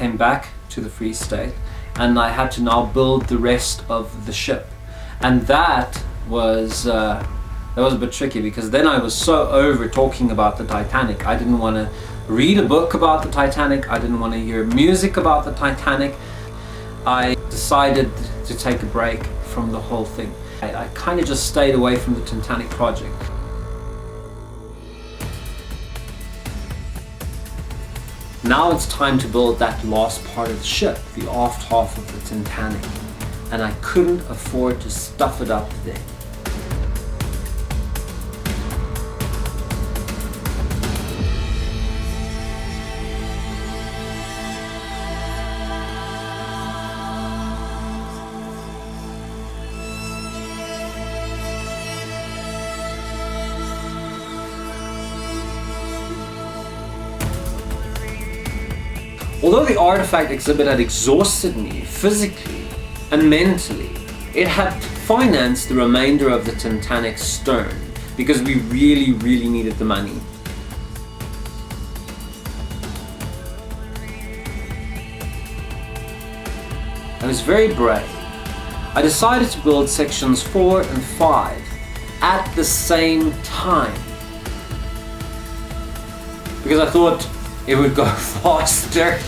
came back to the Free State, and I had to now build the rest of the ship. And that was a bit tricky, because then I was so over talking about the Titanic. I didn't want to read a book about the Titanic. I didn't want to hear music about the Titanic. I decided to take a break from the whole thing. I kind of just stayed away from the TINTANIC project. Now it's time to build that last part of the ship, the aft half of the TINTANIC, and I couldn't afford to stuff it up today. Although the artifact exhibit had exhausted me physically and mentally, it had financed the remainder of the TINTANIC stern, because we really needed the money. I was very brave. I decided to build sections 4 and 5 at the same time, because I thought it would go faster.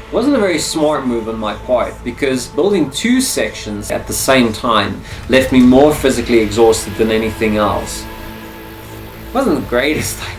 It wasn't a very smart move on my part, because building 2 sections at the same time left me more physically exhausted than anything else. It wasn't the greatest idea.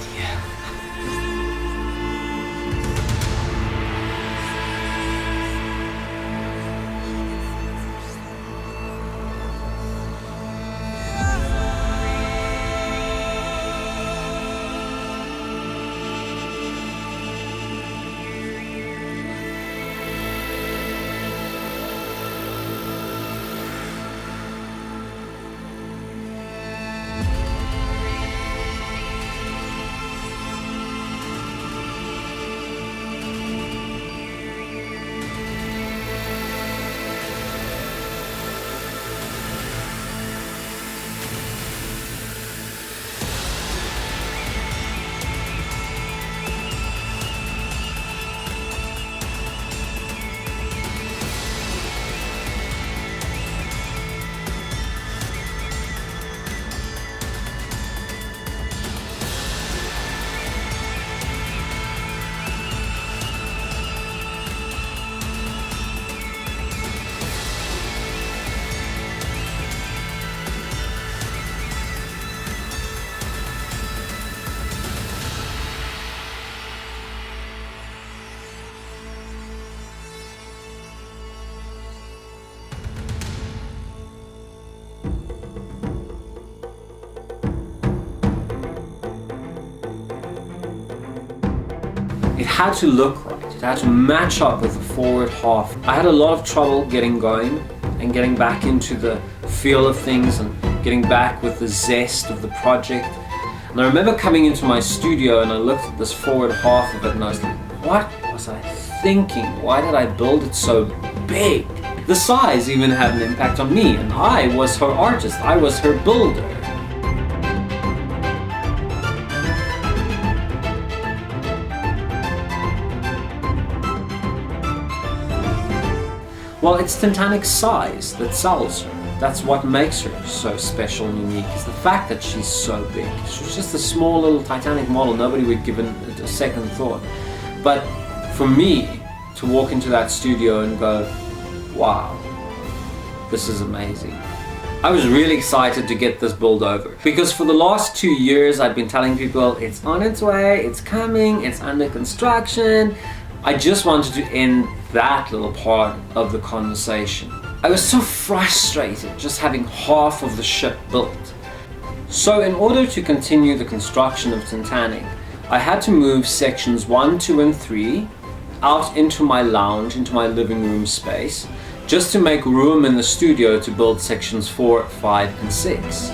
It had to look right, it had to match up with the forward half. I had a lot of trouble getting going and getting back into the feel of things and getting back with the zest of the project. And I remember coming into my studio and I looked at this forward half of it and I was like, what was I thinking? Why did I build it so big? The size even had an impact on me, and I was her artist, I was her builder. Well, it's TINTANIC's size that sells her. That's what makes her so special and unique, is the fact that she's so big. She's just a small little Titanic model, nobody would give it a second thought. But for me to walk into that studio and go, wow, this is amazing. I was really excited to get this build over, because for the last 2 years I'd been telling people it's on its way, it's coming, it's under construction. I just wanted to end that little part of the conversation. I was so frustrated just having half of the ship built. So in order to continue the construction of TINTANIC, I had to move sections 1, 2 and 3 out into my lounge, into my living room space, just to make room in the studio to build sections 4, 5 and 6.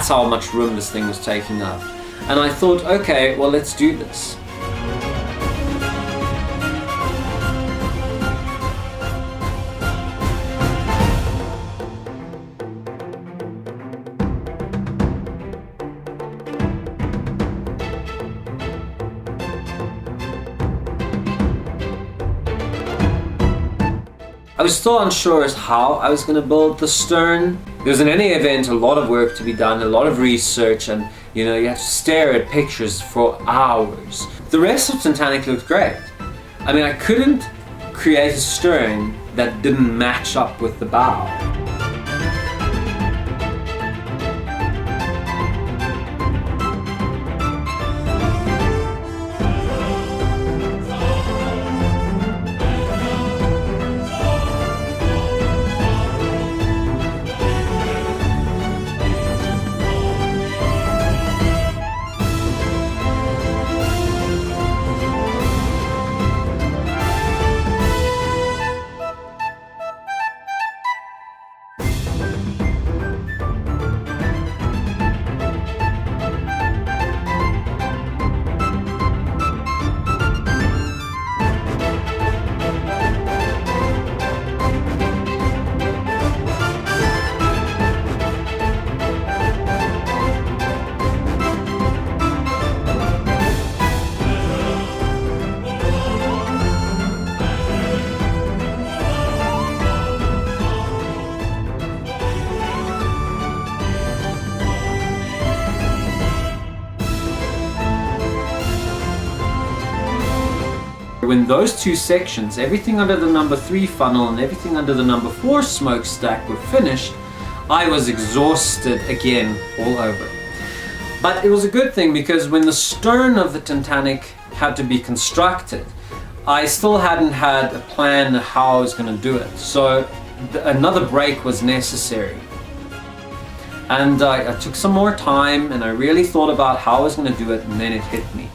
That's how much room this thing was taking up. And I thought, okay, well, let's do this. I was still unsure as how I was going to build the stern. There was in any event a lot of work to be done, a lot of research, and you have to stare at pictures for hours. The rest of Titanic looked great. I mean, I couldn't create a stern that didn't match up with the bow. When those two sections, everything under the number 3 funnel and everything under the number 4 smokestack were finished, I was exhausted again all over. But it was a good thing because when the stern of the Titanic had to be constructed, I still hadn't had a plan how I was going to do it. So another break was necessary. And I took some more time and I really thought about how I was going to do it, and then it hit me.